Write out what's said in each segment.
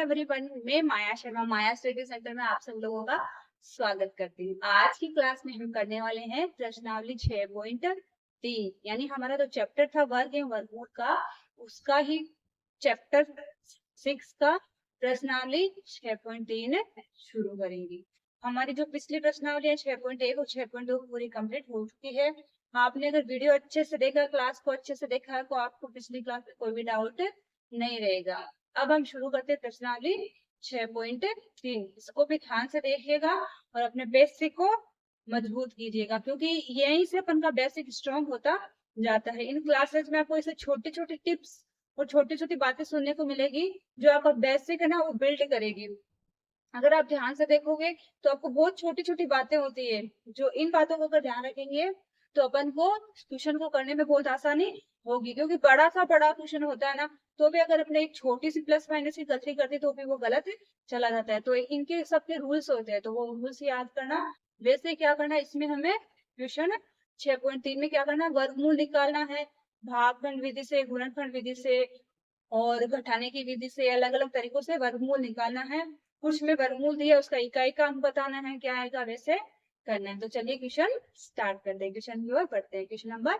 Everyone, मैं माया शर्मा माया study centre में आप सब लोगों का स्वागत करती हूँ। आज की क्लास में हम करने वाले हैं प्रश्नावली 6.3 यानी हमारा जो चैप्टर था वर्ग एवं वर्गमूल का, उसका ही चैप्टर 6 का प्रश्नावली 6.3 शुरू करेंगे। हमारी जो पिछली प्रश्नावली है 6.1 और 6.2 पूरी कंप्लीट हो चुकी है। आपने अगर वीडियो अच्छे से देखा, क्लास को अच्छे से देखा है, तो आपको पिछली क्लास में कोई भी डाउट नहीं रहेगा। अब हम शुरू करते हैं प्रश्नावली 6.3। इसको भी ध्यान से देखिएगा और अपने बेसिक को मजबूत कीजिएगा, क्योंकि यहीं से अपन का बेसिक स्ट्रॉन्ग होता जाता है। इन क्लासेस में आपको ऐसे छोटी छोटी टिप्स और छोटी छोटी बातें सुनने को मिलेगी जो आपका बेसिक है ना, वो बिल्ड करेगी। अगर आप ध्यान से देखोगे तो आपको बहुत छोटी छोटी बातें होती है, जो इन बातों को अगर ध्यान रखेंगे तो अपन को क्वेश्चन को करने में बहुत आसानी होगी। क्योंकि बड़ा सा बड़ा क्वेश्चन होता है ना, तो भी अगर अपने एक छोटी सी प्लस माइनस की गलती करते तो भी वो गलत चला जाता है। तो इनके सबके रूल्स होते हैं, तो वो रूल्स याद करना। वैसे क्या करना है इसमें हमें, क्वेश्चन 6.3 में क्या करना है, वर्गमूल निकालना है। भागफल विधि से, गुणनफल विधि से और घटाने की विधि से अलग अलग तरीकों से वर्गमूल निकालना है। कुछ में वर्गमूल दिया, उसका इकाई का अंक बताना है, क्या आएगा वैसे करना है। तो चलिए क्वेश्चन स्टार्ट करते हैं, क्वेश्चन की ओर बढ़ते हैं। Question number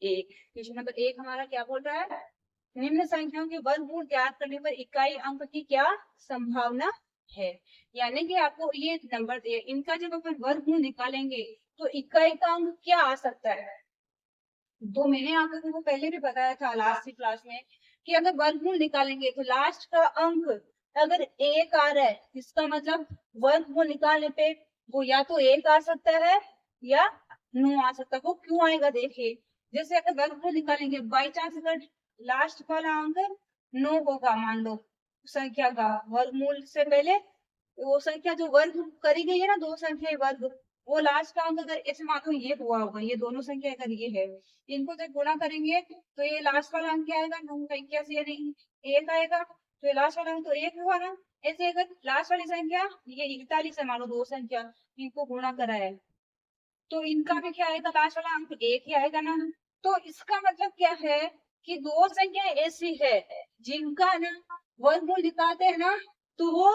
1। क्वेश्चन नंबर 1 हमारा क्या बोल रहा है, निम्न संख्याओं के वर्गमूल ज्ञात करने पर इकाई अंक की क्या संभावना है। यानी कि आपको ये नंबर दिए, इनका जब अपन वर्गमूल निकालेंगे तो इकाई का अंक क्या आ सकता है। तो मैंने आप लोगों को पहले भी बताया था लास्ट क्लास में कि अगर वर्गमूल निकालेंगे तो लास्ट का अंक अगर एक आ रहा है, इसका मतलब वर्गमूल निकालने पे वो या तो एक आ सकता है या 9 आ सकता है। वो क्यों आएगा देखिए, जैसे अगर वर्गमूल निकालेंगे, बाई चांस अगर लास्ट वाला अंक 9 होगा, मान लो संख्या का वर्गमूल से पहले वो संख्या जो वर्ग करी गई है ना, दो संख्या वर्ग, वो लास्ट का अंक अगर ऐसे मान लो ये हुआ होगा, ये दोनों संख्या अगर ये है, इनको जब गुणा करेंगे तो ये लास्ट वाला अंक क्या आएगा, 9 का 81 यानी 1 आएगा। तो ये लास्ट वाला अंक तो 1 हुआ ना। ऐसे अगर लास्ट वाली संख्या ये 41 है, मान लो दो संख्या, इनको गुणा करा है, तो इनका भी क्या आएगा, लास्ट वाला अंक 1 ही आएगा ना। तो इसका मतलब क्या है कि दो संख्या ऐसी है जिनका ना वर्गमूल निकालते हैं ना, तो वो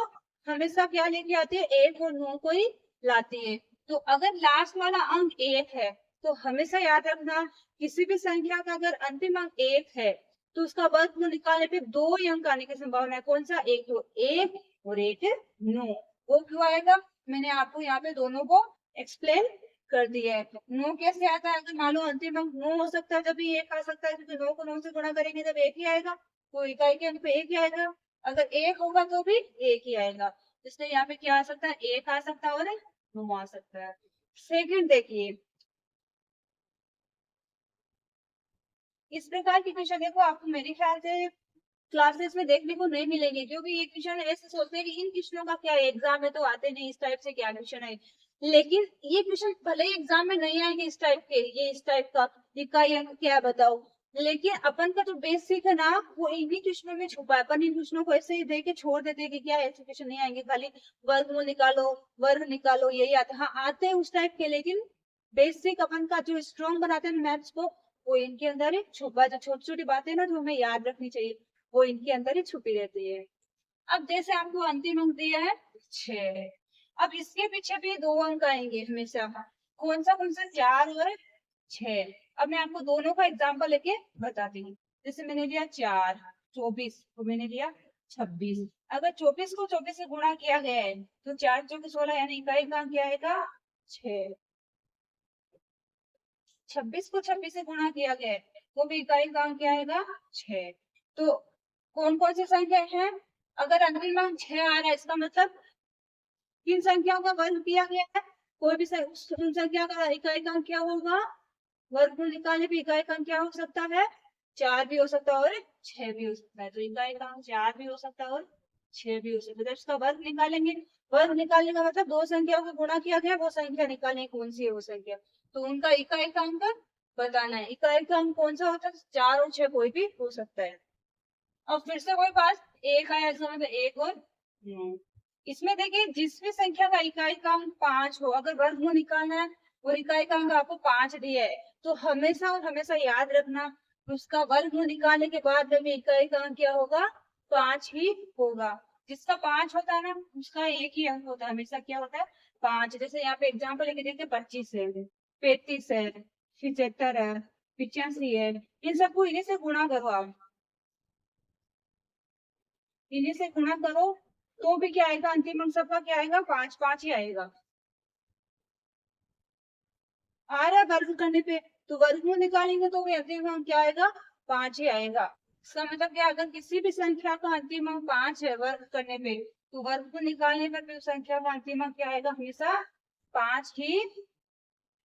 हमेशा क्या लेके आती है, 1 और 9 को ही लाती है। तो अगर लास्ट वाला अंक 1 है तो हमेशा याद रखना, किसी भी संख्या का अगर अंतिम अंक 1 है तो उसका वर्गमूल निकालने पे दो ही अंक आने की संभावना है। कौन सा, एक तो 1 और एक 9। वो क्यों आएगा, मैंने आपको यहाँ पे दोनों को एक्सप्लेन कर दिया है। 9 कैसे आता है, अगर मान लो अंतिम अंक 9 हो सकता है, जब भी 1 आ सकता है, क्योंकि 9 को 9 से गुणा करेंगे जब 1 ही आएगा, तो इकाई के अंक पे 1 ही आएगा। अगर 1 होगा तो भी 1 ही आएगा, इसलिए यहाँ पे क्या आ सकता है, 1 आ सकता है और 9 आ सकता है। सेकंड देखिए, इस प्रकार की क्वेश्चन देखो आपको मेरे ख्याल से क्लासेस में देखने को नहीं मिलेंगे, क्योंकि ये क्वेश्चन ऐसे सोचते हैं कि इन क्वेश्चनों का क्या एग्जाम है, तो आते नहीं इस टाइप से, क्या क्वेश्चन है। लेकिन ये क्वेश्चन भले ही एग्जाम में नहीं आएंगे इस टाइप के, ये इस टाइप का इकाई अंक क्या है बताओ, लेकिन अपन का जो बेसिक है ना, वो इन्हीं क्वेश्चनों में छुपा है। अपन इन क्वेश्चनों को ऐसे ही दे के छोड़ देते हैं कि क्या ऐसे क्वेश्चन नहीं आएंगे, खाली वर्गमूल निकालो, वर्ग निकालो, यही आते हैं। हाँ आते हैं उस टाइप के, लेकिन बेसिक अपन का जो स्ट्रॉन्ग बनाते हैं मैथ्स को, वो इनके अंदर ही छुपा है। जो छोटी छोटी बातें ना जो हमें याद रखनी चाहिए, वो इनके अंदर ही छुपी रहती है। अब जैसे आपको अंतिम अंक दिया है 6, अब इसके पीछे भी दो अंक आएंगे हमेशा। कौन सा, 4 और 6। अब मैं आपको दोनों का एग्जांपल लेके बताती हूँ। जैसे मैंने लिया 4, 24 को मैंने लिया 26। अगर 24 को 24 से गुणा किया गया है तो 4 चौके 16 यानी इकाई का अंक क्या आएगा, 6। 26 को 26 से गुणा किया गया है तो भी इकाई का अंक क्या आएगा, 6। तो कौन कौन सी संख्या है, अगर अंतिम अंक 6 आ रहा है, इसका मतलब किन संख्याओं का वर्ग किया गया है, कोई भी उन संख्या का इकाई का अंक क्या होगा, वर्गमूल निकालने पे इकाई का अंक क्या हो सकता है, 4 भी हो सकता है और 6 भी हो सकता है। तो इकाई का अंक 4 भी हो सकता है और 6 भी हो सकता है। जब इसका वर्ग निकालेंगे, वर्ग निकालने का मतलब दो संख्याओं को गुणा किया गया, वो संख्या निकालें कौन सी है वो संख्या, तो उनका इकाई का अंक बताना है। इकाई का अंक कौन सा होता है, 4 और 6 कोई भी हो सकता है। अब फिर से कोई पास 1 आया, इसका मतलब 1 और 9। इसमें देखिए जिस भी संख्या का इकाई का अंक 5 हो, अगर वर्गमूल निकालना है और इकाई का अंक आपको 5 दिया है, तो हमेशा और हमेशा याद रखना उसका वर्गमूल निकालने के बाद में भी इकाई का अंक क्या होगा, 5 ही होगा। जिसका 5 होता है ना उसका एक ही अंक होता है, हमेशा क्या होता है 5। जैसे यहाँ पे एग्जाम्पल लेके देखते हैं, 25 है, 35 है, 75 है, 85 है, इन सबको इन्हीं से गुणा करो आप, इन्हीं से गुणा करो तो भी क्या आएगा, अंतिम अंक सबका क्या आएगा, 5 5 ही आएगा। आ रहा है वर्ग करने पे, तो वर्गमूल निकालेंगे तो भी अंतिम अंक क्या आएगा, 5 ही आएगा। इसका मतलब क्या, अगर किसी भी संख्या का अंतिम अंक 5 है वर्ग करने पे, तो वर्गमूल निकालने पर भी उस संख्या का अंतिम अंक क्या आएगा, हमेशा 5 ही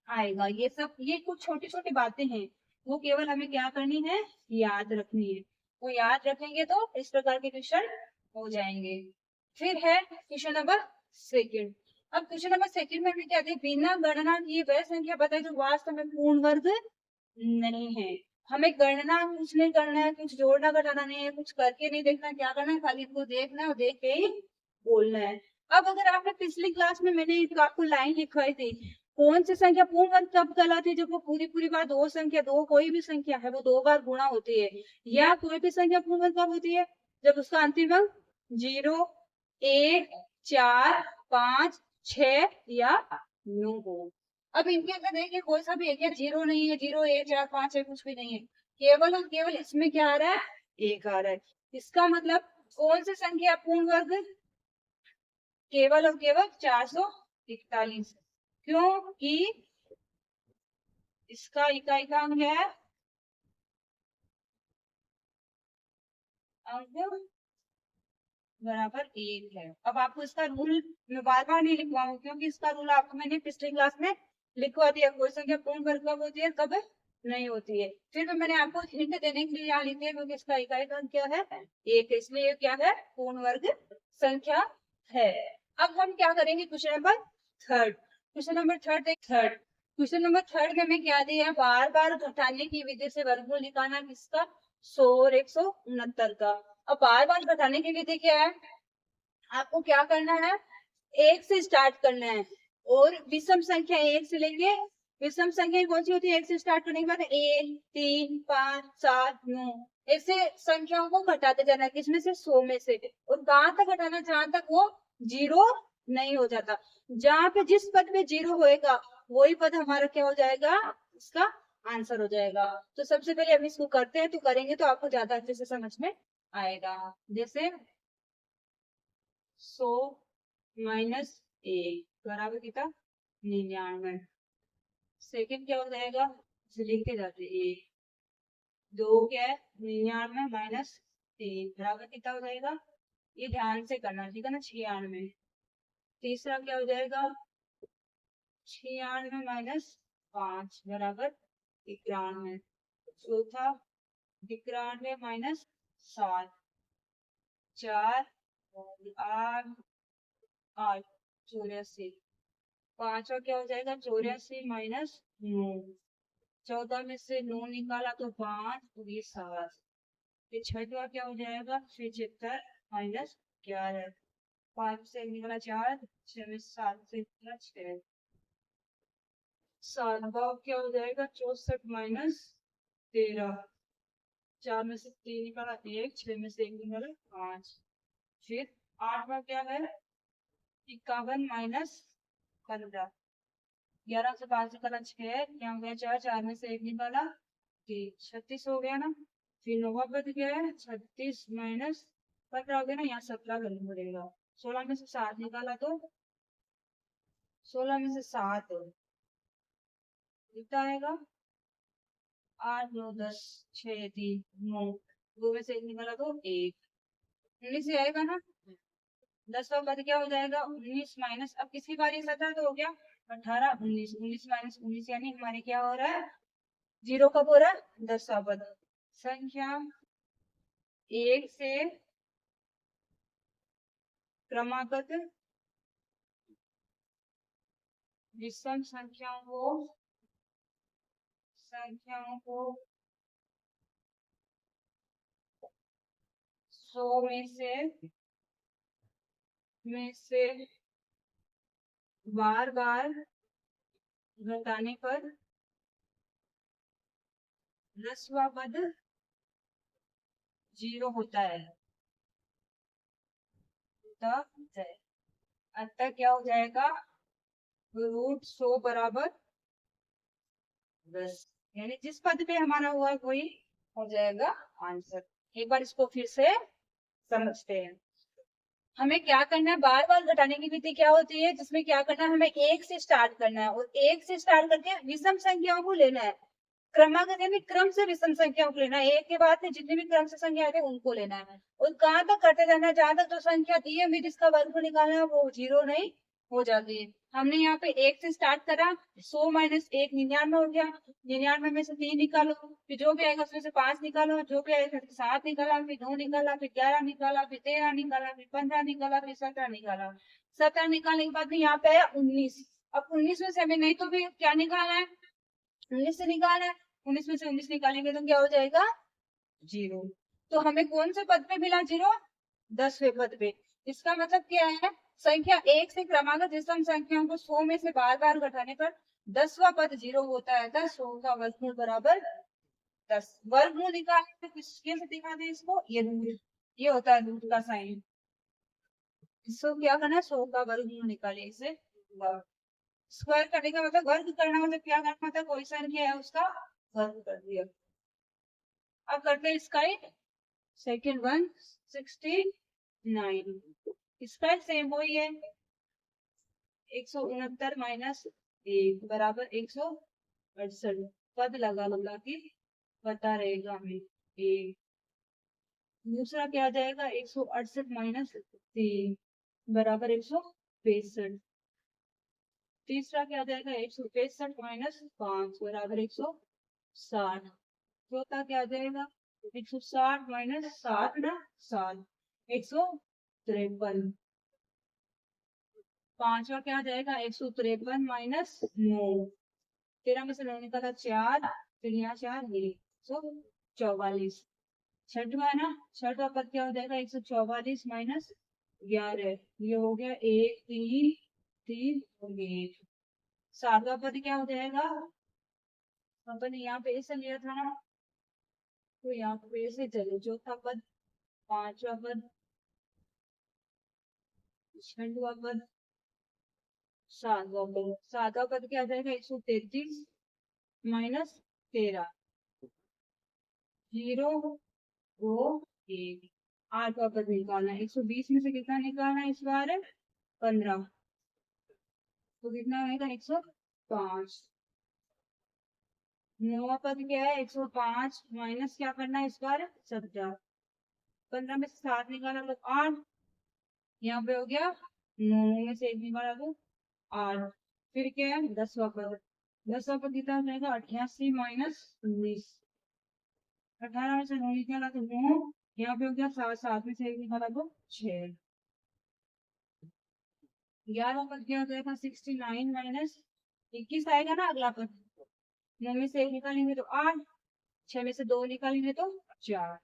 आएगा। ये सब, ये कुछ छोटी छोटी बातें हैं, वो केवल हमें क्या करनी है, याद रखनी है। वो याद रखेंगे तो इस प्रकार के क्वेश्चन हो जाएंगे। फिर है क्वेश्चन नंबर सेकंड। अब क्वेश्चन नंबर सेकंड में हमें क्या है, बिना गणना किए वह संख्या बताए जो वास्तव में पूर्ण वर्ग नहीं है। हमें गणना कुछ नहीं करना है, कुछ जोड़ना घटाना नहीं है, कुछ करके नहीं देखना, क्या करना है, खाली इनको देखना है और देख के ही बोलना है। अब अगर आपने पिछली क्लास में मैंने आपको लाइन लिखवाई थी, कौन सी संख्या पूर्ण वर्ग कब कहलाती है, जब वो पूरी पूरी बार दो संख्या, दो कोई भी संख्या है वो दो बार गुणा होती है, या कोई भी संख्या पूर्ण वर्ग कब होती है, जब उसका अंतिम अंक 0 1 4 5 6 या 9 हो। अब इनके अंदर देखिए कोई सा भी एक है, 0 नहीं है, 0 1 4 5 है, कुछ भी नहीं है, केवल और केवल इसमें क्या आ रहा है, एक आ रहा है। इसका मतलब कौन सी संख्या पूर्ण वर्ग, केवल और केवल 441, क्योंकि इसका इकाई का अंक है अंक बराबर 1 है। अब आपको इसका रूल मैं बार बार नहीं लिखवाऊंगी, क्योंकि इसका रूल आपको मैंने पिछली क्लास में लिखवा दिया, कोई संख्या पूर्ण वर्ग कब होती है कब नहीं होती है। फिर भी मैंने आपको हिंट देने के लिए यहाँ लिख दिया, क्योंकि इसका इकाई का अंक क्या है, 1 है, इसलिए क्या है, पूर्ण वर्ग संख्या है। अब हम क्या करेंगे, question number third. Question number third question number third में हमें क्या दिया है, बार बार घटाने की विधि से वर्गमूल निकालना किसका, 100 और 169 का। अब बार बार घटाने की विधि क्या है, आपको क्या करना है, एक से स्टार्ट करना है, और विषम संख्या एक से लेंगे। विषम संख्या कौन सी होती है, एक से स्टार्ट करने के बाद 1 3 5 7 9, ऐसे संख्याओं को घटाते जाना है, किसमें से, 100 में से, और कहाँ तक घटाना, जहां तक वो 0 नहीं हो जाता। जहां पे जिस पद में 0 होएगा वही पद हमारा क्या हो जाएगा, इसका आंसर हो जाएगा। तो सबसे पहले हम इसको करते हैं, तो करेंगे तो आपको ज्यादा अच्छे से समझ में आएगा। जैसे 100 माइनस 1 बराबर कितना, 99। सेकंड क्या हो जाएगा, इसे लिखते जाते, 1 2 क्या है, 99 माइनस 3 बराबर कितना हो जाएगा, ये ध्यान से करना, ठीक है ना, 96। तीसरा क्या हो जाएगा, 96 माइनस 5 बराबर 91। चौथा 91 माइनस 7, 4 8 8 84। पांचवा क्या हो जाएगा, 84 माइनस 9। 14 में से 9 निकाला तो 5 और ये 7। फिर छठवा क्या हो जाएगा, 76 माइनस 11। 5 से निकाला 4, 6 में 7 से निकाला 6। सातवा क्या हो जाएगा, 64 माइनस 13। 4 में से 3 निकाला 1, 6 में से 1 निकाला 5। फिर आठवा क्या है, 51 माइनस 15। 11 से 5 निकाला 6, क्या हो गया 4, 4 में से 1 निकाला 3, 36 हो गया ना। फिर नौवा पद क्या है, 36 माइनस 15 हो गया ना, यहाँ 17 करना पड़ेगा। 16 में से 7 निकाला तो 16 में से 7 कितना आएगा, 8 9 10 6 3 9, 2 में से 1 निकाला तो 1, 19 ही आएगा ना। 10वां पद क्या हो जाएगा, 19 माइनस, अब किसकी बारी, 17 तो हो गया, 18 19, 19 माइनस 19 यानी हमारे क्या हो रहा है, 0 कब हो रहा है, 10वां पद। संख्या एक से क्रमागत विषम संख्याओं को 100 में से बार बार घटाने पर 10वां पद 0 होता है। होता है। अतः क्या हो जाएगा, √100 बराबर 10, यानी जिस पद पे हमारा हुआ वही हो जाएगा आंसर। एक बार इसको फिर से समझते हैं। हमें क्या करना है, बार बार घटाने की विधि क्या होती है, जिसमें क्या करना है, हमें एक से स्टार्ट करना है और एक से स्टार्ट करके विषम संख्याओं को लेना है। क्रमागत यानी क्रम से विषम संख्याओं को लेना है, एक के बाद में जितनी भी क्रम से संख्या आते हैं उनको लेना है और कहाँ तक करते जाना है, जहां तक जो संख्या दी है जिसका वर्ग को निकालना है वो 0 नहीं हो जाती है। हमने यहाँ पे 1 से स्टार्ट करा, 100 - 1 99 हो गया, 99 में से 3 निकालो, फिर जो भी आएगा उसमें से 5 निकालो, जो भी आएगा 7 निकाला, फिर 2 निकाला, फिर 11 निकाला, फिर 13 निकाला, फिर 15 निकाला, फिर 17 निकाला। 17 निकालने के बाद में यहाँ पे आया 19। अब 19 में से हमें नहीं तो भी क्या निकालना है, 19 से निकालना है, 19 में से 19 निकालेंगे तो क्या हो जाएगा 0। तो हमें कौन से पद पे मिला 0, 10वें पद पे। इसका मतलब क्या है, संख्या 1 से क्रमागत विषम संख्याओं को 100 में से बार बार घटाने पर 10वां पद 0 होता है। 10 का वर्गमूल बराबर 10। वर्गमूल निकालने किसके से दिखा दे इसको, ये रूट, ये होता है रूट का साइन। इसको क्या करना है, 100 का वर्गमूल निकालिए, इसे स्क्वायर करने का मतलब वर्ग करना, मतलब क्या करना था, कोई संख्या है उसका वर्ग कर दिया। अब करते हैं इसका सेकंड वन, 69। इसका सेम वही है, 169 - 1 बराबर 168। पद लगा लगा के पता रहेगा हमें 1। दूसरा क्या आ जाएगा, 168 - 3 बराबर 165। तीसरा क्या आ जाएगा, 165 - 5 बराबर 160। चौथा क्या आ जाएगा, 160 - 7 ना 7, 153। पांचवा क्या आ जाएगा, 153 - 9, 13 में से 9 निकाला 4, फिर यहाँ 4, ये 144। छठवा है ना, छठवा पद क्या हो जाएगा, 144 - 11, ये हो गया 1 3 3 और 1। सातवां पद क्या हो जाएगा, अपन यहाँ पे ऐसे लिया था ना, तो यहाँ पे ऐसे चले। चौथा पद, पांचवा पद, छठवा पद, सातवां पद। सातवां पद क्या आ जाएगा, 133 - 13, 0 2 1। आठवां पद निकालना है, 120 में से कितना निकालना है इस बार, 15, तो कितना आएगा 105। नौवां पद क्या है, 105 माइनस क्या करना है इस बार 17, 15 में से 7 निकाला तो 8, यहाँ पे हो गया 9 में से 1 निकाला तो 8। फिर क्या है 10वां पद, 10वां पद कितना हो जाएगा, 88 - 19, 18 में से 9 निकाला तो 9, यहाँ पे हो गया 7, 7 में से 1 निकाला तो 6। 11वां पद क्या हो जाएगा, 69 - 21 आएगा ना अगला पद, 9 में से 1 निकालेंगे तो 8, 6 में से 2 निकालेंगे तो 4।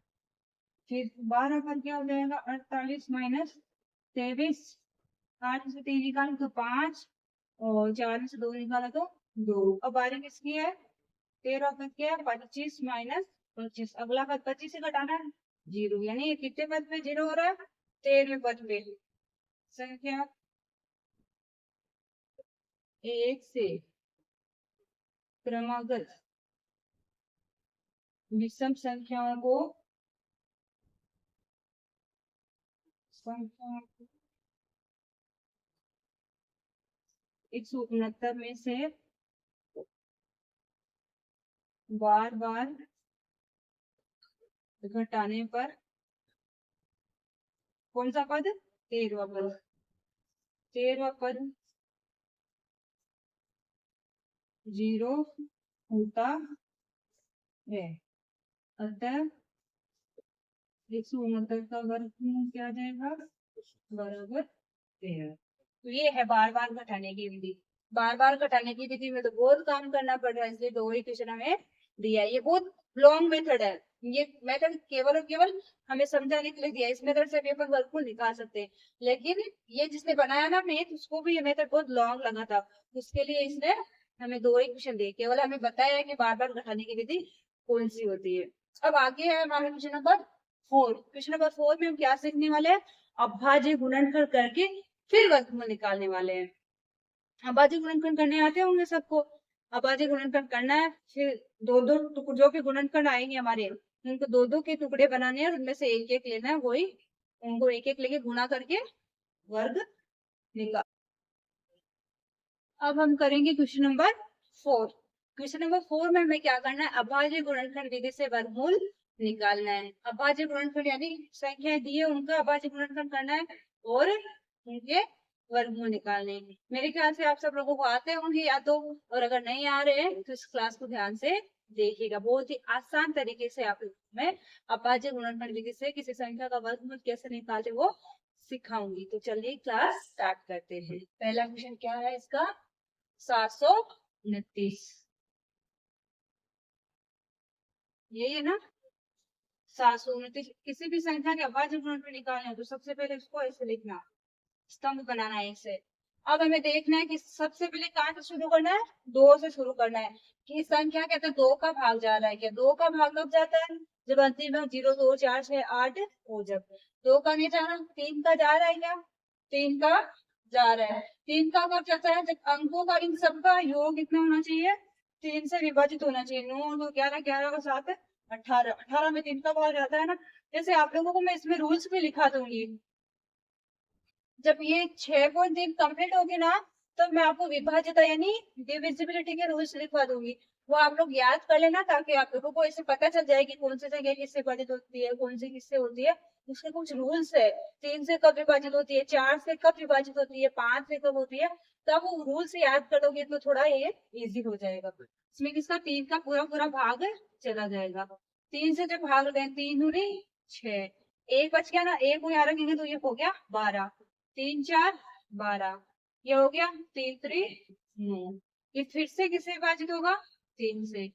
फिर 12 पद क्या हो जाएगा, 48 - 23, 8 में से 3 निकालें तो 5 और 4 में से 2 निकाला तो 2। अब बारी किसकी है, 13 पद क्या है, 25 - 25। अगला पद 25 से घटाना है 0, यानी ये कितने पद पे 0 हो रहा है, 13वें पद पे। संख्या 1 से क्रमागत विषम संख्याओं को 169 में से बार बार घटाने पर कौन सा पद, 13वां पद, 13वां पद 0 होता है। अतः 169 का वर्गमूल क्या आ जाएगा, बराबर 13। तो ये है बार बार घटाने की विधि। बार बार घटाने की विधि में तो बहुत काम करना पड़ रहा है, इसलिए 2 ही क्वेश्चन हमें दिया है। ये बहुत लॉन्ग मेथड है, ये मेथड केवल और केवल हमें समझाने के लिए दिया है। इस मेथड से पेपर वर्क निकाल सकते हैं, लेकिन ये जिसने बनाया ना मैथ, उसको भी ये मेथड बहुत लॉन्ग लगा था, उसके लिए इसने हमें 2 ही क्वेश्चन दिए, केवल हमें बताया है कि बार बार घटाने की विधि कौन सी होती है। अब आगे है हमारा क्वेश्चन नंबर 4। क्वेश्चन नंबर 4 में हम क्या सीखने वाले हैं, अभाज्य गुणनफल करके फिर वर्गमूल निकालने वाले हैं। अभाज्य गुणनफल करने आते होंगे सबको। अभाज्य गुणनफल करना है, फिर दो दो जो भी गुणनफल आएंगे हमारे, उनको दो दो के टुकड़े बनाने हैं और उनमें से एक एक लेना है, वही उनको एक एक लेके गुणा करके वर्ग निकाल। अब हम करेंगे क्वेश्चन नंबर 4। क्वेश्चन नंबर 4 में हमें क्या करना है, अभाज्य गुणनफल विधि से वर्गमूल निकालना है। अभाज्य गुणनफल यानी संख्या दी है उनका अभाज्य गुणनफल करना है और उनके वर्गमूल निकालने हैं। मेरे ख्याल से आप सब लोगों को आते होंगे या तो, और अगर नहीं आ रहे हैं तो इस क्लास को ध्यान से देखिएगा। बहुत ही आसान तरीके से आप मैं अभाज्य गुणनफल विधि से किसी संख्या का वर्गमूल कैसे निकालते वो सिखाऊंगी। तो चलिए क्लास स्टार्ट करते हैं। पहला क्वेश्चन क्या है इसका, 729, यही है ना। 729 किसी भी संख्या के अभाज्य गुणनफल निकालना है तो सबसे पहले इसको ऐसे लिखना, स्तंभ बनाना है ऐसे। अब हमें देखना है कि सबसे पहले कहाँ से शुरू करना है, 2 से शुरू करना है। कि संख्या कहते हैं 2 का भाग जा रहा है क्या, 2 का भाग कब जाता है, जब अंतिम में 0 2 4 6 8 हो, जब 2 का नहीं जा रहा, 3 का जा रहा है क्या, 3 का जा रहा है। 3 का कब जाता है, जब अंकों का इन सबका योग कितना होना चाहिए, 3 से विभाजित होना चाहिए। 9 2 11 11 का 7 18, 18 में 3 का भाग जाता है ना। जैसे आप लोगों को मैं इसमें रूल्स भी लिखा दूंगी, जब ये 6.3 कंप्लीट होगी ना तो मैं आपको विभाज्यता यानी डिविजिबिलिटी के रूल्स लिखवा दूंगी। वो आप लोग याद कर लेना ताकि आप लोगों को इससे पता चल जाए कि कौन सी जगह किससे विभाजित होती है, कौन सी किससे होती है। उसके कुछ रूल्स है, 3 से कब विभाजित होती है, 4 से कब विभाजित होती है, 5 से कब होती है। तो आप वो रूल्स याद कर दोगे तो थोड़ा ये इजी हो जाएगा। इसमें किसका 3 का पूरा पूरा भाग चला जाएगा। 3 से जब भाग गए, 3 दूनी 6, एक बच गया ना, एक को यहाँ रखेंगे तो ये हो गया 12, 3 4 12, ये हो गया 3 3 9। ये फिर से किससे विभाजित होगा, 3 से।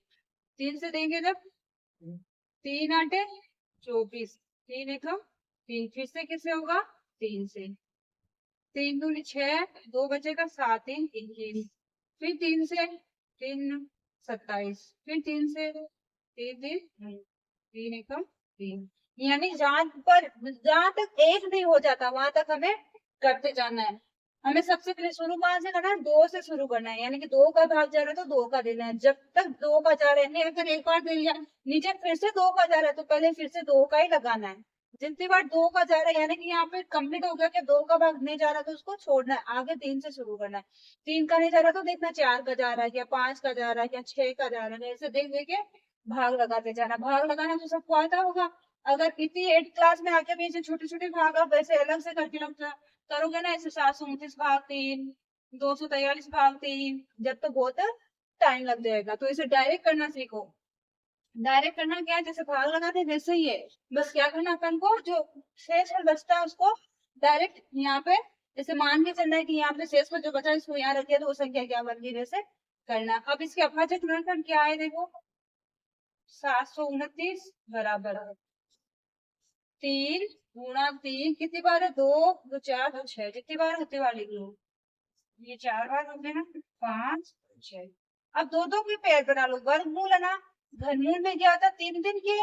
3 से देंगे जब 3 8 24, 3 1 3, फिर से किससे होगा, 3 से। 3 दूनी 6, 2 बचेगा 7 3 21, फिर 3 से 3 27, फिर 3 से 3 3 3 1 3। यानी जहां तक एक नहीं हो जाता वहां तक हमें करते जाना है। हमें सबसे पहले शुरू कहां से करना है, 2 से शुरू करना है। यानी कि 2 का भाग जा रहा है तो 2 का देना है। जब तक 2 का जा रहा है, अगर एक बार दे लिया नीचे फिर से 2 का जा रहा है तो पहले फिर से 2 का ही लगाना है। जितनी बार 2 का जा रहा है यानी कि यहाँ पे कंप्लीट हो गया कि 2 का भाग नहीं जा रहा तो उसको छोड़ना है, आगे 3 से शुरू करना है। 3 का नहीं जा रहा तो देखना 4 का जा रहा है क्या, 5 का जा रहा है क्या, 6 का जा रहा है, ऐसे देख देख के भाग लगाते जाना। भाग लगाना तो सबको आता होगा। अगर इतनी 8 क्लास में आके भी ऐसे छोटे छोटे भाग आप वैसे अलग से करके लगता करोगे ना, ऐसे 729 भाग 3, 243 भाग 3, जब तो बहुत टाइम लग जाएगा। तो इसे डायरेक्ट करना सीखो। डायरेक्ट करना क्या है, जैसे भाग लगाते हैं वैसे ही है। बस क्या करना, अपन को जो शेष फल बचता है उसको डायरेक्ट यहाँ पे, जैसे मान के चलना है कि यहाँ पे शेष फल जो बचा है इसको यहाँ रख दिया तो वो संख्या क्या बन गई, वैसे करना। अब इसके अभाज्य गुणनफल क्या है, देखो 729 बराबर 3 गुणा 3, कितनी बार है, 2 2 4 2 6, जितनी बार उतनी बार लिख लो। ये 4 बार हो गए ना, 5 6। अब दो दो की पेयर बना लो, वर्गमूल है ना। घनमूल में क्या होता है, 3 3 के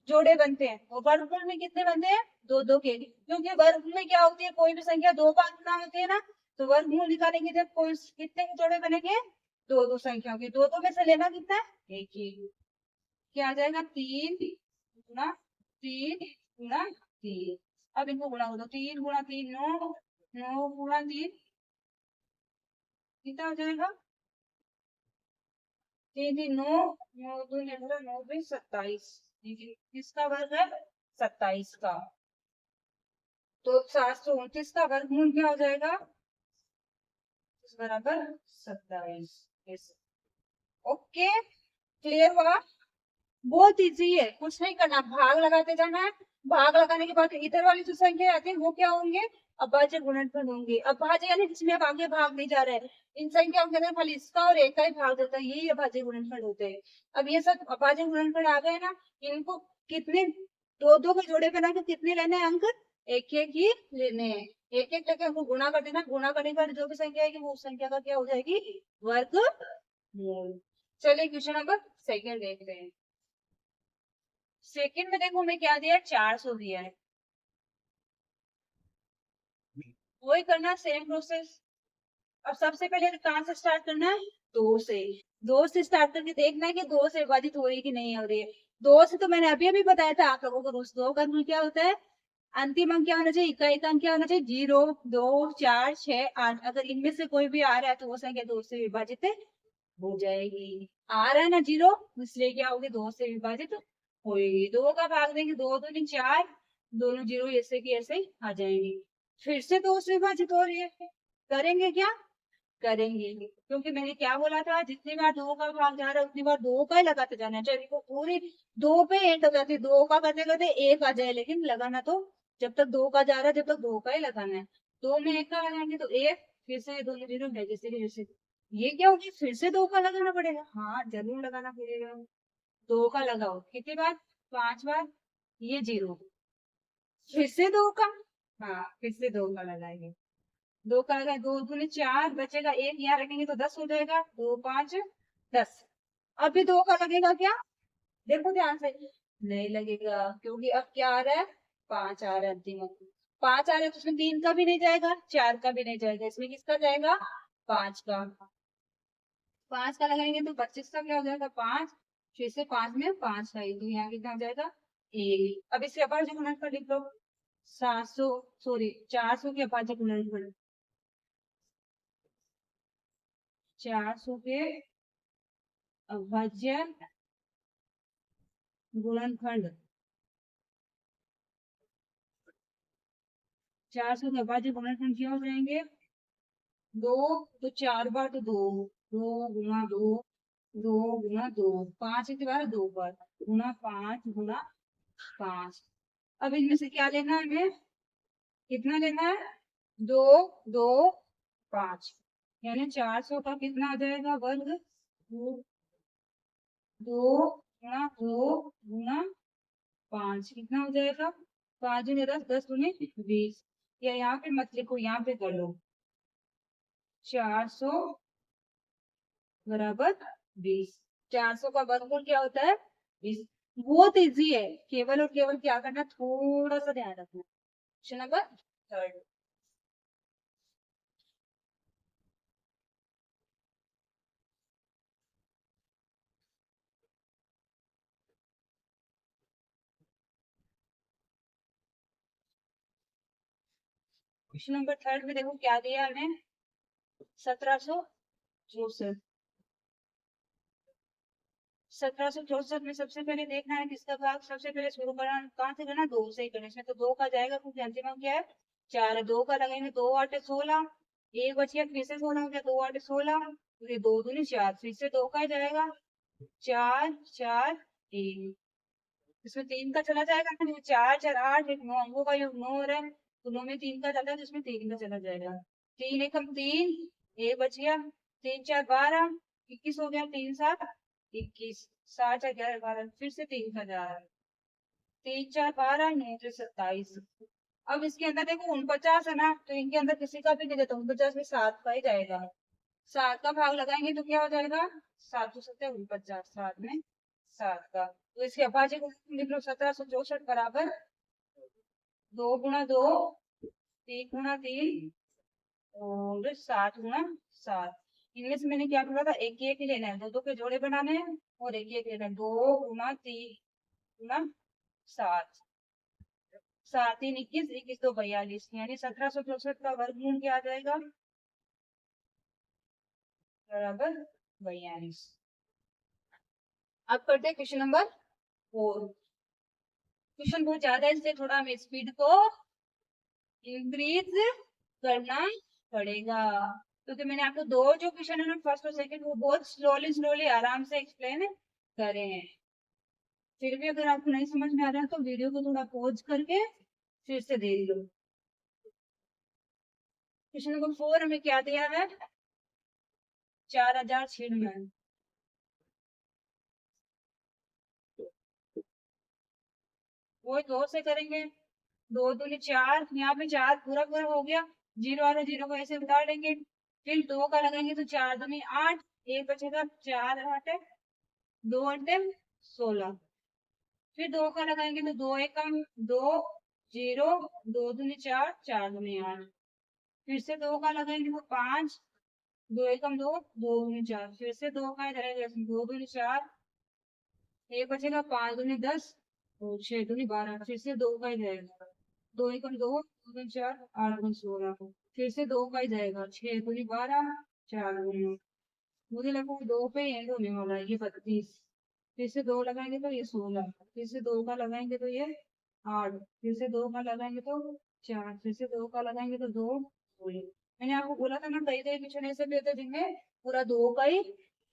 जोड़े बनते हैं और वर्गमूल में कितने बनते हैं, 2 2 के। क्योंकि वर्गमूल में क्या होती है, कोई भी संख्या 2 बार गुना होती है ना, तो वर्गमूल निकालेंगे जब कोई कितने के जोड़े बनेंगे, 2 2 संख्याओं के। 2 2 में से लेना कितना है, एक ही। क्या आ जाएगा, 3 गुना 3 गुना 3। अब इनको गुणा कर दो, 3 गुणा 3 9, 9 गुणा 3 कितना हो जाएगा, 3 3 9, 9 2 11 9 2 27। किसका वर्ग है, 27 का। तो 729 का वर्गमूल क्या हो जाएगा, बराबर 27। ओके, क्लियर हुआ। बहुत इजी है, कुछ नहीं करना, भाग लगाते जाना है। भाग लगाने के बाद इधर वाली जो संख्या आती है वो क्या होंगे, अभाज्य गुणनफल होंगे। अभाज्य यानी जिसमें अब आगे भाग नहीं जा रहे हैं, इन संख्याओं के अंदर खाली इसका और एक का ही भाग होता है, यही अभाज्य गुणनफल होते हैं। अब ये सब अभाज्य गुणनफल आ गए ना, इनको कितने, दो दो के जोड़े बना के कितने लेने हैं अंक, एक एक ही लेने हैं। एक एक लेके उनको गुणा कर देना, गुणा करने के बाद जो भी संख्या आएगी वो उस संख्या का क्या हो जाएगी, वर्गमूल। चलिए क्वेश्चन नंबर सेकंड देखते हैं। सेकंड में देखो हमें क्या दिया है, 400 दिया है। वही करना, सेम प्रोसेस। अब सबसे पहले कहाँ से स्टार्ट करना है, दो से। दो से स्टार्ट करके देखना है कि दो से विभाजित हो रही है कि नहीं हो रही है। दो से तो मैंने अभी अभी बताया था आप लोगों को, रूल्स। दो का रूल क्या होता है, अंतिम अंक क्या होना चाहिए, इकाई का अंक क्या होना चाहिए, 0, 2, 4, 6, 8। अगर इनमें से कोई भी आ रहा है तो वो संख्या दो से विभाजित हो जाएगी। आ रहा है ना 0, इसलिए क्या होगी, दो से विभाजित होगी। दो का भाग देंगे, 2 दूनी 4, दोनों 0 ऐसे की ऐसे आ जाएंगी। फिर से दो से विभाजित हो रही है, करेंगे क्या, करेंगे, क्योंकि मैंने क्या बोला था, जितनी बार दो का भाग जा रहा है उतनी बार दो का ही लगाते जाना है। चलिए, पूरी दो पे एंड हो जाती है, दो का करते करते एक आ जाए, लेकिन लगाना तो जब तक दो का जा रहा है जब तक दो का ही लगाना है। दो में एक का लगाएंगे तो एक, फिर से दोनों जीरो है जैसे कि जैसे। ये क्या होगी, फिर से दो का लगाना पड़ेगा, हाँ जरूर लगाना पड़ेगा। दो का लगाओ कितनी बार, 5 बार, ये 0, फिर से दो का, हाँ फिर से दो का लगाएंगे। दो का लगा, दो दूनी 4, बचेगा एक, यहाँ रखेंगे तो 10 हो जाएगा, 2, 5, 10। अभी दो का लगेगा क्या, देखो ध्यान से, नहीं लगेगा, क्योंकि अब क्या आ रहा है, 5 आ रहा है अंतिम अंक। 5 आ रहा है तो उसमें 3 का भी नहीं जाएगा, 4 का भी नहीं जाएगा, इसमें किसका जाएगा, 5 का। 5 का लगाएंगे तो 25 का क्या हो जाएगा, 5, फिर से 5 में 5 का, तो यहाँ कितना हो जाएगा, 1। अब इसके अपाचे गुणनफल लिख लो, 700, सॉरी 400 के अपाचे गुणनफल, 400 के अभाज्य गुणनखंड, 400 के अभाज्य गुणनखंड क्या हो जाएंगे, 2 तो 4 बार तो 2, 2 गुना 2, 2 गुना 2, 5 की बार 2 बार, गुना 5 गुना 5। अब इनमें से क्या लेना है हमें, कितना लेना है, 2, 2, 5, यानी 400 का कितना आ जाएगा वर्ग, 2, 2 गुना 2 गुना 5, कितना हो जाएगा, 5 दूनी 10, 10 दूनी 20। या यहाँ पे मत लिखो, यहाँ पे कर लो, 400 बराबर 20। 400 का वर्गमूल क्या होता है, 20। बहुत इजी है, केवल और केवल क्या करना, थोड़ा सा ध्यान रखना। Question number 3। क्वेश्चन नंबर 3 में देखो क्या दिया हमें, 1764। 1764 में सबसे पहले देखना है किसका भाग, सबसे पहले शुरू करना कहाँ से करना, 2 से ही करना। इसमें तो 2 का जाएगा क्योंकि अंतिम अंक क्या है, 4 है। 2 का लगाएंगे, 2 8 16, एक बच गया, फिर से 16 हो गया, 2 8 16, फिर 2 दूनी 4, फिर से 2 का ही जाएगा, 4 4 3। इसमें 3 का चला जाएगा ना, 4 4 8, एक 9 अंकों का योग 9 हो रहा है, तो 9 में 3 का जाता है तो इसमें 3 का चला जाएगा। 3 एकम 3, एक बच गया, 3 4 12, 21 हो गया, 3 7 21, 7 4 11 12, फिर से 3 का जा रहा है, 3 4 12, 9 3 27। अब इसके अंदर देखो 49 है ना, तो इनके अंदर किसी का भी नहीं देता, 49 में 7 का ही जाएगा। 7 का भाग लगाएंगे तो क्या हो जाएगा, 7 7 49, 7 में 7 का, तो इसके अभाज्य लिख लो, 1764 बराबर 2 गुना 2, 3 गुना 3, और 7 गुना 7। इनमें से मैंने क्या बोला था, एक एक ही लेना है, दो दो के जोड़े बनाने हैं, और एक एक लेना है, 2 गुना 3 गुना 7, 7 3 21, 21 2 42, यानी 1764 का वर्गमूल क्या आ जाएगा, बराबर 42। अब करते हैं क्वेश्चन नंबर 4। क्वेश्चन बहुत ज्यादा है, इसलिए थोड़ा हमें स्पीड को इंक्रीज करना पड़ेगा, क्योंकि मैंने आपको दो जो क्वेश्चन है ना, फर्स्ट और सेकंड, वो बहुत स्लोली स्लोली आराम से एक्सप्लेन करे हैं। फिर भी अगर आपको नहीं समझ में आ रहा है तो वीडियो को थोड़ा पॉज करके फिर से देख लो। क्वेश्चन नंबर 4 हमें क्या दिया है, 4096। वो दो से करेंगे, 2 दूनी 4, यहाँ पे 4 पूरा पूरा हो गया, 0 वाला 0 को ऐसे उतार देंगे, फिर 2 का लगाएंगे तो 4 दूनी 8, एक बचेगा, 4 8 2 8 16, फिर 2 का लगाएंगे तो 2 एकम 2 0, 2 दूनी 4, 4 दूनी 8, फिर से 2 का लगाएंगे तो 5, 2 एकम 2, 2 दूनी 4, फिर से 2 का इधर आएगा, 2 दूनी 4, एक बचेगा, 5 दूनी 10 और 6 दूनी 12, फिर से 2 का ही जाएगा, 2 एकम 2, 2 दूनी 4, 8 दूनी 16, फिर से 2 का ही जाएगा, 6 दूनी 12, 4 दूनी 9, मुझे लगा 2 पे एंड होने वाला है, ये 32, फिर से 2 लगाएंगे तो ये 16, फिर से 2 का लगाएंगे तो ये 8, फिर से 2 का लगाएंगे तो 4, फिर से 2 का लगाएंगे तो 2, मैंने आपको बोला था ना कई कई क्वेश्चन ऐसे भी होते हैं जिनमें पूरा 2 का ही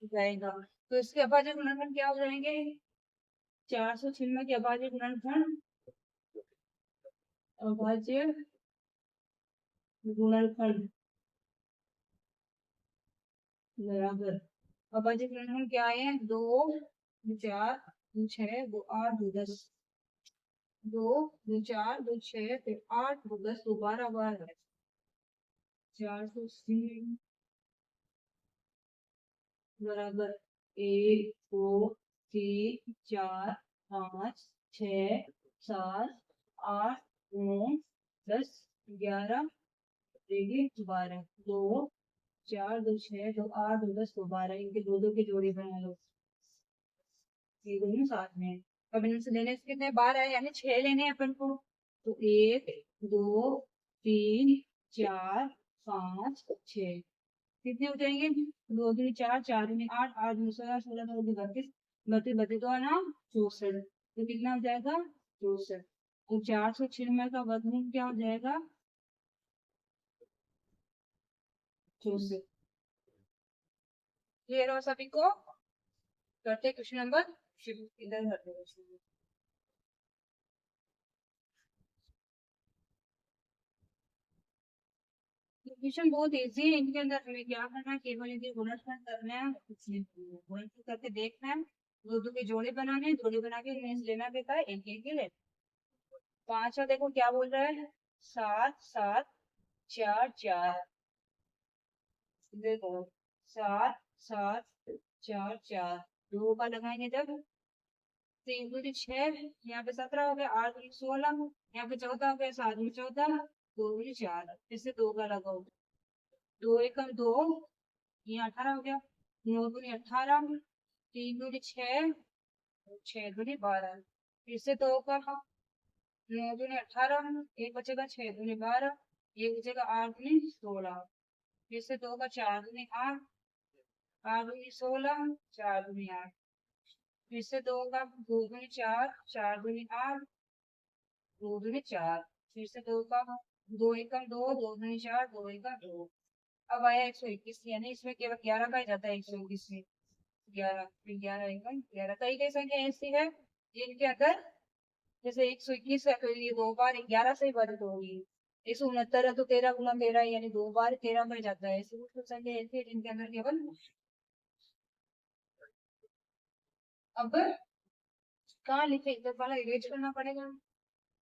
जाएगा। तो इसके अभाज्य गुणनफल क्या हो जाएंगे, 496 के अभाज्य गुणनफल, अभाज्य गुणनफल बराबर, अभाज्य गुणनफल क्या है, 2, 4, 6, 2, 8, 2, 10, 2, 2, 4, 2, 6, 2, 8, 2, 10, 2, 12 बार है, 480 बराबर 1, 2, 3, 4, 5, 6, 7, 8, 9, 10, 11, 12, 2, 4, 2, 6, 2, 8, 2, 10, 2, 12, इनके दो दो की जोड़ी बना लो, ये दोनों साथ में। अब इनसे लेने से कितने बार आए, यानी 6 लेने हैं अपन को, तो 1, 2, 3, 4, 5, 6, कितने हो जाएंगे, 2 दूनी 4, 4 दूनी 8, 8 दूनी 16, 16 दूनी 32, 32 32 तो है ना 64, तो कितना हो जाएगा 64, तो 496 का वर्गमूल क्या हो जाएगा 64। क्लियर हो सभी को, करते क्वेश्चन नंबर इधर करते क्वेश्चन। क्वेश्चन बहुत इजी है, इनके अंदर हमें क्या करना है, केवल इनके गुणनफल करना है, कुछ नहीं गुणनफल करके देखना है, दो दो के जोड़े बनाने हैं, जोड़े बना के इन्हें लेना देता है, एक एक के ले। पांचवा देखो क्या बोल रहा है, 7 7 4 4, देखो 7 7 4 4, 2 का लगाएंगे जब, 3 दूनी 6, यहाँ पे 17 हो गया, 8 दूनी 16, यहाँ पे 14 हो गया, 7 दूनी 14, 2 दूनी 4, फिर से 2 का लगाओ, 2 एकम 2, ये 18 हो गया, 9 दूनी 18, 3 दूनी 6, 6 दूनी 12, फिर से 2 का, 9 दूनी 18, एक बचेगा, 6 दूनी 12, एक बचेगा, 8 दूनी 16, फिर से 2 का, 4 दूनी 8, 8 दूनी 16, 4 दूनी 8, फिर से 2 का, 2 दूनी 4, 4 दूनी 8, 2 दूनी 4, फिर से 2 का, 2 एकम 2, 2 दूनी 4, 2 एकम 2, अब आया 121, यानी इसमें केवल 11 का ही जाता है 121 में, 11, फिर 11 एकम 11, कई कई संख्या ऐसी है जिनके अंदर जैसे 121 है तो ये 2 बार 11 से ही वर्ग होगी, 169 है तो 13 गुना 13, यानी 2 बार 13 में जाता है, ऐसी कुछ संख्या ऐसी है जिनके अंदर केवल, अब कहाँ लिखे, इधर वाला इरेज करना पड़ेगा,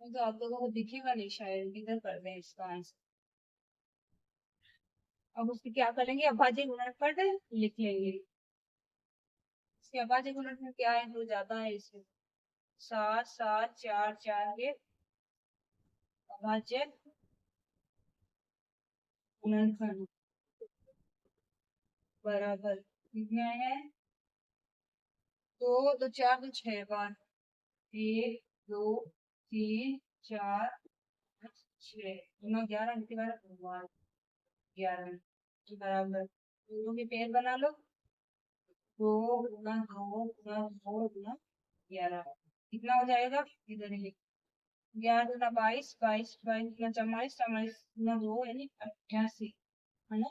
नहीं तो आप लोगों को दिखेगा नहीं शायद, किधर कर दें इसका आंसर। अब उसकी क्या करेंगे, अभाज्य गुणनफल लिख लेंगे, इसके अभाज्य गुणनफल क्या है, जो ज्यादा है इससे, 7 7 4 4 के अभाज्य गुणनफल बराबर कितना है, 2 2 4 2 6 बार, 1 2 3 4 5 6, 9 11 इनके बार 2 बार 11 बराबर, दोनों के पेड़ बना लो, 2 गुना 2 गुना 2 गुना 11, कितना हो जाएगा, इधर ही 11 गुना 22, 22 22 गुना 44, 44 गुना 2 यानी 88, है ना,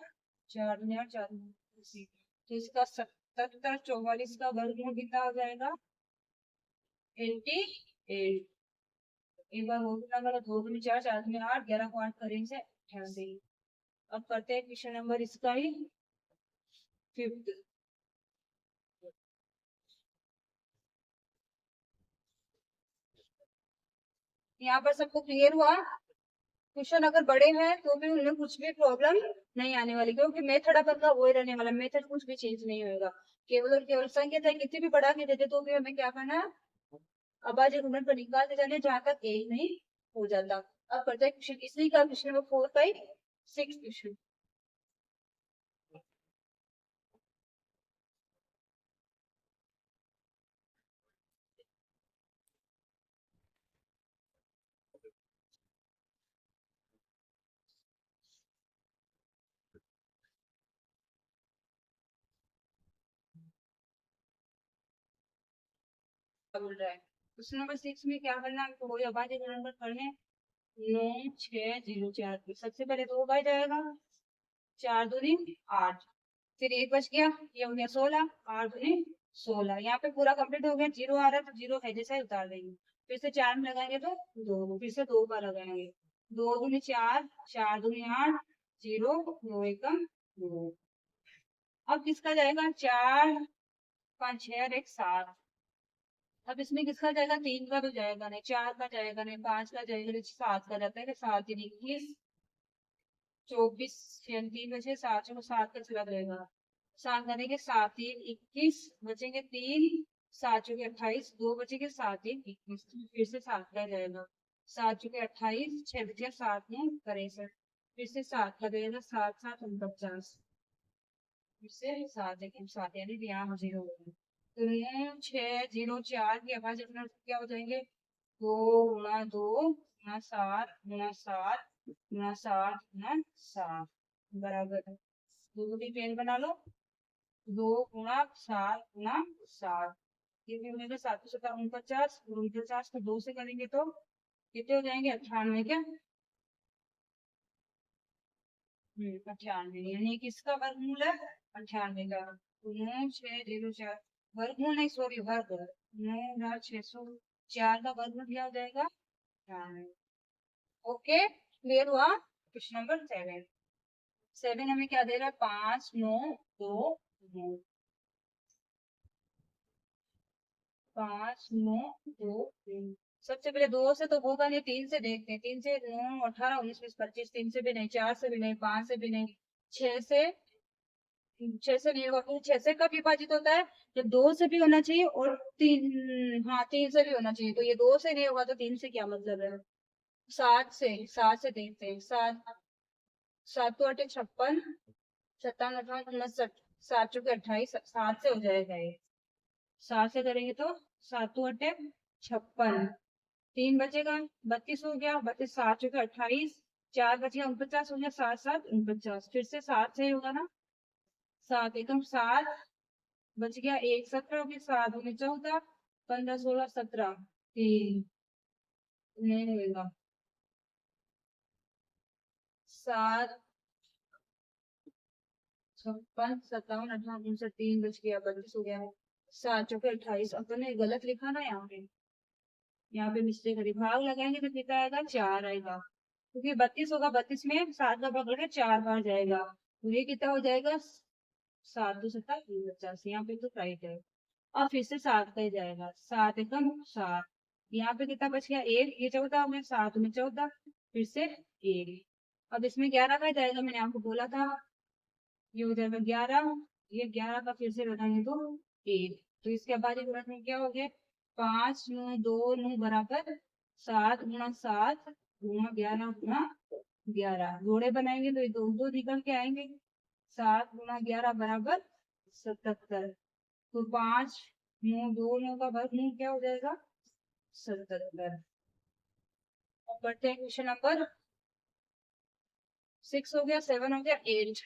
4 गुना 4 गुना 80, तो इसका 77 44 का वर्गमूल कितना हो जाएगा 88, एक बार वो गुना करो, 2 गुनी 4 4 गुनी 8, 11 को 8 करेंगे से 88। अब करते हैं क्वेश्चन नंबर इसका ही 5th, यहाँ पर सबको क्लियर हुआ, क्वेश्चन अगर बड़े हैं तो भी उनमें कुछ भी प्रॉब्लम नहीं आने वाली, क्योंकि मेथड अपन का वही रहने वाला, मेथड कुछ भी चेंज नहीं होगा, केवल और केवल संख्या चाहे कितनी भी बढ़ा के देते तो भी हमें क्या करना है, अभाज्य गुणनफल निकालते जाने जहां तक एक नहीं हो जाता। अब करते हैं क्वेश्चन इसी का, क्वेश्चन नंबर 4 का ही सिक्स क्वेश्चन। बोल रहा है क्वेश्चन नंबर 6 में क्या करना है, तो वही अभाज्य नंबर करने। 9 6 0 4, सबसे पहले 2 बार जाएगा, 4 दूनी 8, फिर 1 बच गया, ये हो गया 16, 8 दूनी 16। यहाँ पे पूरा कंप्लीट हो गया, 0 आ रहा है तो 0 है जैसा ही उतार देंगे। फिर से 4 में लगाएंगे तो 2, फिर से 2 बार लगाएंगे, 2 दूनी 4, 4 दूनी 8, 0 2 एकम 2। अब किसका जाएगा, 4 5 6 और 1 7। अब इसमें किसका जाएगा, 3 का तो जाएगा नहीं, 4 का जाएगा नहीं, 5 का जाएगा नहीं, 7 का जाता है, 7 3 21 24, 3 बचे, 7 7 का चला जाएगा, 7 करेंगे, 7 3 21 बचेंगे 3, 7 चौके 28, 2 बचेंगे, 7 3 21, फिर से 7 का जाएगा, 7 चौके 28, 6 बचे 7 में करें सर, फिर से 7 का जाएगा, 7 7 49, फिर से 7 7 यानी यहाँ हो 0 होगा। तो 9 6 0 4 के आवाज अपना क्या हो जाएंगे, 2 गुणा 2 गुणा 7 गुणा 7 गुणा 7 गुणा 7 बराबर है। दो दूनी पेन बना लो, 2 गुणा 7 गुणा 7, ये भी हो जाएगा 7 7 49, 49 को 2 से करेंगे तो कितने हो जाएंगे, 98 क्या, 98, यानी किसका वर्गमूल है, 98 का। तो 9 6 0 4, वर्गमूल नहीं सॉरी वर्ग, 9 604 का वर्गमूल क्या हो जाएगा, 98। ओके क्लियर हुआ। क्वेश्चन नंबर 7, 7 हमें क्या दे रहा है, 5 9 2 9, 5 9 2 3। सबसे पहले 2 से तो होगा नहीं, 3 से देखते हैं, 3 से 9 18 19 20 25, 3 से भी नहीं, 4 से भी नहीं, 5 से भी नहीं, 6 से 6 से नहीं होगा, क्योंकि 6 से कब विभाजित होता है, जब 2 से भी होना चाहिए और 3, हाँ 3 से भी होना चाहिए, तो ये 2 से नहीं होगा तो 3 से क्या मतलब है। 7 से देखते हैं, 7 7 तो 8 56, 57 58 59, 7 चौके 28, 7 से हो जाएगा ये, 7 से करेंगे तो 7 तो 8 56, 3 बचेगा 32 हो गया, 32 7 चौके 28, 4 बचेगा 49 हो गया, 7 7 49, फिर से 7 से ही होगा ना, 7 एकम 7 बच गया, 1 17 हो गया, 7 दूनी 14, 15 16 17, 3 नहीं होगा, 7 56 57 58 59 3 बच गया, 32 हो गया, 7 चौके 28। अपने गलत लिखा ना यहाँ पे, यहाँ पे मिस्टेक है, भाग लगाएंगे तो कितना आएगा, 4 आएगा, क्योंकि 32 होगा, 32 में 7 का भाग लगे 4 बार जाएगा, तो ये कितना हो जाएगा, 7 2 7 49, यहाँ पे तो राइट है। और फिर से 7 का ही जाएगा, 7 एकम 7, यहाँ पे कितना बच गया, 1, ये 14 हो गया, 7 में 14, फिर से 1। अब इसमें 11 का जाएगा, मैंने आपको बोला था, ये हो जाएगा 11, ये 11 का फिर से बनाएंगे तो 1, तो इसके बाद में क्या हो गया, 5 9 2 9 बराबर 7 गुणा 7 गुणा 11 गुणा 11, जोड़े बनाएंगे तो ये दो दो निकल के आएंगे, 7 गुणा 11 बराबर 77, तो 5 9 2 9 का वर्गमूल क्या हो जाएगा, 77। अब बढ़ते हैं क्वेश्चन नंबर 6 हो गया, 7 हो गया, 8।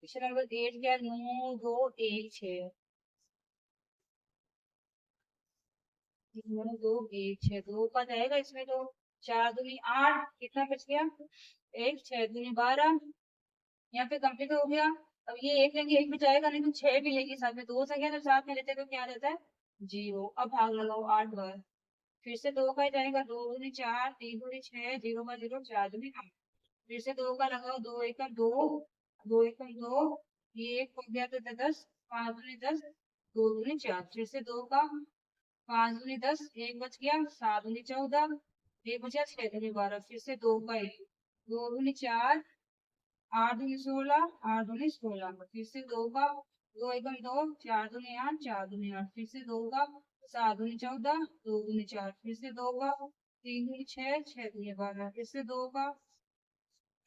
क्वेश्चन नंबर 8 क्या, 9 2 1 6, 2 1 6, 2 का जाएगा इसमें तो, 4 दूनी 8, कितना बच गया, 1 6 दूनी 12, यहाँ पे कंप्लीट हो गया। अब ये 1 लेंगे, 1 भी जाएगा नहीं तो 6 भी लेंगे साथ में, 2 से गया तो साथ में लेते तो क्या रहता है, 0। अब भाग लगाओ 8 बार, फिर से 2 का ही जाएगा, 2 दूनी 4 3 दूनी 6, 0 का 0, 4 दूनी 8, फिर से 2 का लगाओ, 2 1 2, 2 1 2, ये 1 हो गया तो 10, 5 दूनी 10, 2 दूनी 4, फिर से 2 का, 5 दूनी 10, 1 बच गया, 7 दूनी 14, एक बचा 6 दूनी 12, फिर से 2 का 1, 2 दूनी 4, 8 दूनी 16, 8 दूनी 16, फिर से 2 का 2 एकम 2, 4 दूनी 8, 4 दूनी 8, फिर से 2 का 7 दूनी 14, 2 दूनी 4, फिर से 2 का 3 दूनी 6, 6 दूनी 12, फिर से 2 का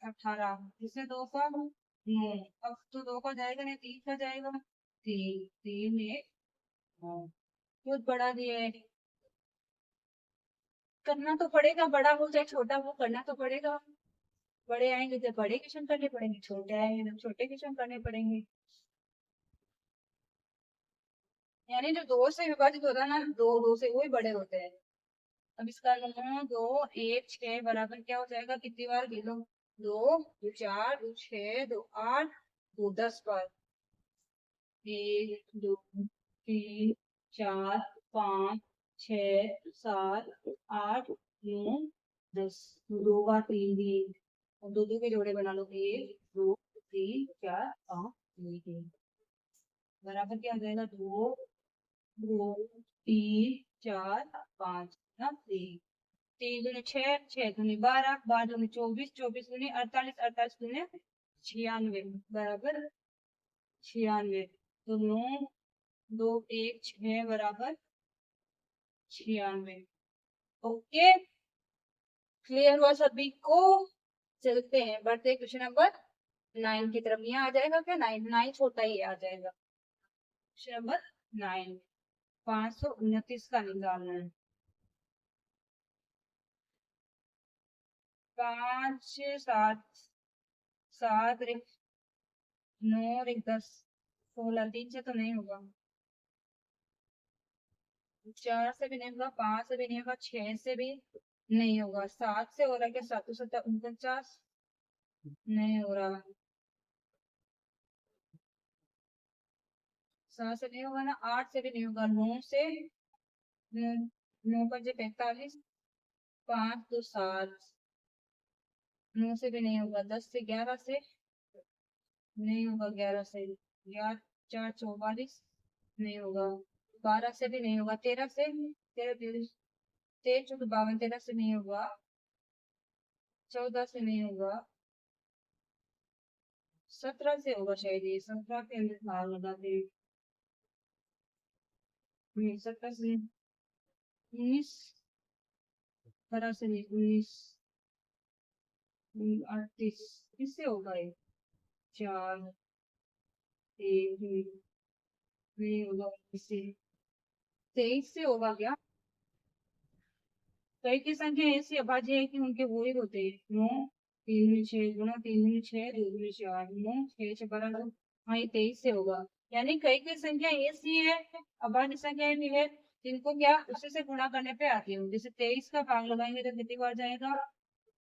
18, फिर से 2 का 9। अब तो 2 का जाएगा नहीं, 3 का जाएगा, 3 3 1 9। बहुत बड़ा दिया है, करना तो पड़ेगा, बड़ा हो चाहे छोटा हो करना तो पड़ेगा। बड़े आएंगे तो बड़े क्वेश्चन करने पड़ेंगे, छोटे आएंगे तो छोटे क्वेश्चन करने पड़ेंगे। यानी जो 2 से विभाजित होता है ना, 2 2 से वही बड़े होते हैं। अब इसका 9 2 1 6 बराबर क्या हो जाएगा, कितनी बार गिनो, 2 2 4 2 6 2 8 2 10 बार, 1 2 3 4 5 6 7 8 9 10, 2 बार 3 दिए, और 2 2 के जोड़े बना लो, 1 2 3 4 5 3 बराबर क्या हो जाएगा, 2 2 3 4 5 ना 3, 3 दूनी 6, 6 दूनी 12, 12 दूनी 24, 24 दूनी 48, 48 दूनी 96 बराबर 96। तो 9 2 1 6 बराबर 96। ओके, क्लियर हुआ सभी को। चलते हैं, बढ़ते हैं क्वेश्चन नंबर 9 की तरफ। यहाँ आ जाएगा क्या, 9 9 छोटा ही आ जाएगा। क्वेश्चन नंबर 9, 529 का निकालना है। 5 7 7 9 और 10 16, 3 से तो नहीं होगा, 4 से भी नहीं होगा, 5 से भी नहीं होगा, 6 से भी नहीं होगा, 7 से हो रहा है क्या, 7 7 49 नहीं हो रहा, 7 से नहीं होगा ना, 8 से भी नहीं होगा, 9 से 9 5 45, 5 2 7, 9 से भी नहीं होगा, 10 से 11 से नहीं होगा, 11 से 11 4 44 नहीं होगा, 12 से भी नहीं होगा, 13 से 13 13 चौके 52, 13 से नहीं होगा, 14 से नहीं होगा, 17 से होगा शायद, ये 17 के अंदर भाग लगाते, 17 से 19, 18 से 19 38, किससे होगा ये, 4 1 नहीं होगा, इससे 23 से होगा क्या, कई की संख्या ऐसी अभाज्य है कि उनके वो ही होते हैं, 9 3 दूनी 6 गुना 3 दूनी 6 2 दूनी 4 9 6 6 12 2, हाँ ये 23 से होगा। यानी कई की संख्या ऐसी है, अभाज्य संख्या भी है, जिनको क्या उसी से गुणा करने पे आती है। जैसे 23 का भाग लगाएंगे तो कितनी बार जाएगा,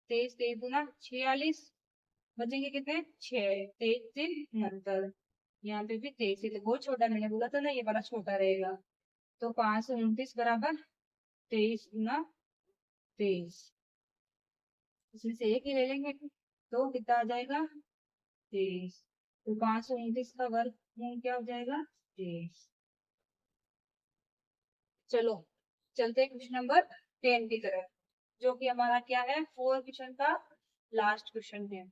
23 23 गुना 46, बचेंगे कितने 6, 23 3 69, यहाँ पे भी 23 तो बहुत छोटा, मैंने बोला था ना ये बड़ा छोटा रहेगा। तो 529 बराबर 23 गुना 23, इसमें से एक ही ले लेंगे तो कितना आ जाएगा 23, तो 529 का वर्गमूल क्या हो जाएगा 23। चलो चलते हैं क्वेश्चन नंबर 10 की तरफ, जो कि हमारा क्या है, 4 क्वेश्चन का लास्ट क्वेश्चन है।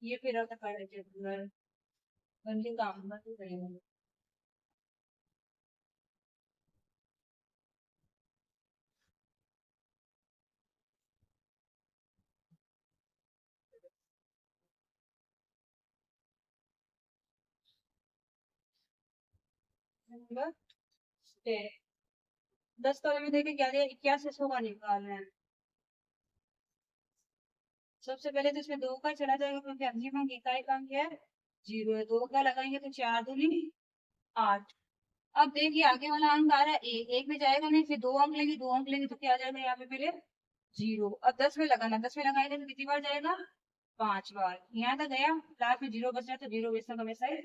ये फिर अब तक काम करेंगे। नंबर 10, 10 कॉलम में देखे क्या दिया, 81 का निकालना है। सबसे पहले तो इसमें 2 का चला जाएगा, क्योंकि अग्निम अंक इकाई का अंक है 0 है, 2 का लगाएंगे तो 4 दूनी 8। अब देखिए आगे वाला अंक आ रहा है एक, एक में जाएगा नहीं, फिर 2 अंक लेंगे, 2 अंक लेंगे तो क्या आ जाएगा यहाँ पे पहले 0। अब 10 में लगाना, 10 में लगाएंगे तो कितनी बार जाएगा 5 बार, यहाँ तक गया, लास्ट में 0 बच रहा तो 0 वैसा का वैसा ही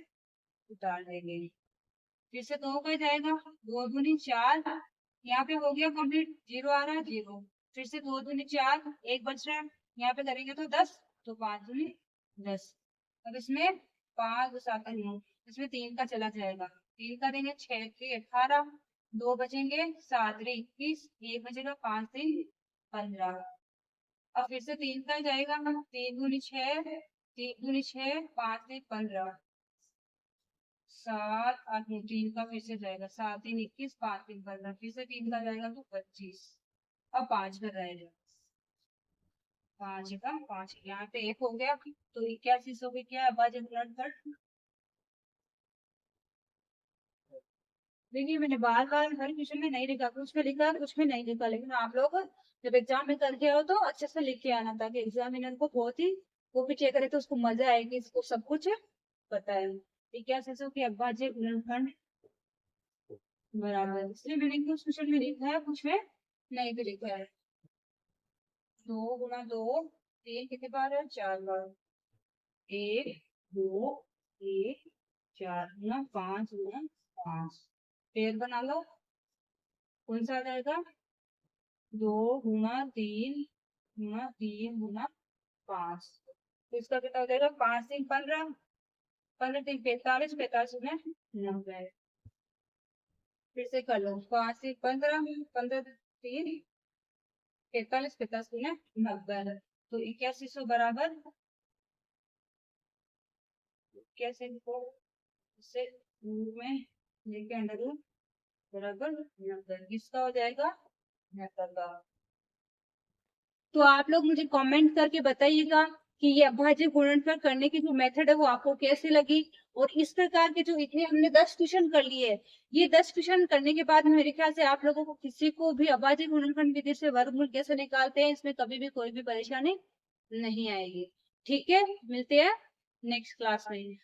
उतार देंगे। फिर से 2 का जाएगा, 2 दूनी 4, यहाँ पे हो गया कंप्लीट, 0 आ रहा है 0, फिर से 2 दूनी 4, 1 बच रहा है, यहाँ पे करेंगे तो 10, तो 5 दूनी 10। अब इसमें 5 7 9, इसमें 3 का चला जाएगा, 3 का देंगे 6 3 18, 2 बचेंगे, 7 3 21, 1 बचेगा, 5 3 15। अब फिर से 3 का जाएगा, 3 दूनी 6, 3 दूनी 6, 5 3 15, 7 8 3 का फिर से जाएगा, 7 3 21, 5 3 15, फिर से 3 का जाएगा तो 25। अब 5 का रहेगा, 5 का 5, यहाँ पे 1 हो गया, तो 81 हो गया। क्या अभाज्य गुणनफल? देखिए मैंने बार बार हर क्वेश्चन में नहीं लिखा, कुछ में लिखा कुछ में नहीं लिखा, लेकिन आप लोग जब एग्जाम में करके आओ तो अच्छे से लिख के आना, ताकि एग्जामिनर को बहुत ही वो भी चेक करे तो उसको मजा आएगी, इसको सब कुछ पता है। ठीक है, ऐसे कि अभाज्य गुणनफल बराबर, इसलिए मैंने कुछ क्वेश्चन में लिखा है कुछ में नहीं भी लिखा है। 2 गुना 2, 3 कितने बार है? 4 बार। 1 2 1 4 गुना 5 गुना 5, पेड़ बना लो, कौन सा आ जाएगा? 2 गुना 3 गुना 3 गुना 5, तो इसका कितना हो जाएगा? 5 3 15, 15 3 45, 45 में 90। फिर से कर लो, 5 3 15, 15 3 45, 45 में 90, तो 8100 बराबर 81 को इससे रूट में लेके अंडर रूट बराबर 90, किसका हो जाएगा? 90 का। तो आप लोग मुझे कमेंट करके बताइएगा कि ये अभाज्य गुणनफल करने की जो मेथड है वो आपको कैसे लगी, और इस प्रकार के जो इतने हमने 10 क्वेश्चन कर लिए, ये 10 क्वेश्चन करने के बाद मेरे ख्याल से आप लोगों को किसी को भी अभाज्य गुणनफल विधि से वर्गमूल कैसे निकालते हैं इसमें कभी भी कोई भी परेशानी नहीं आएगी। ठीक है, मिलते हैं नेक्स्ट क्लास में।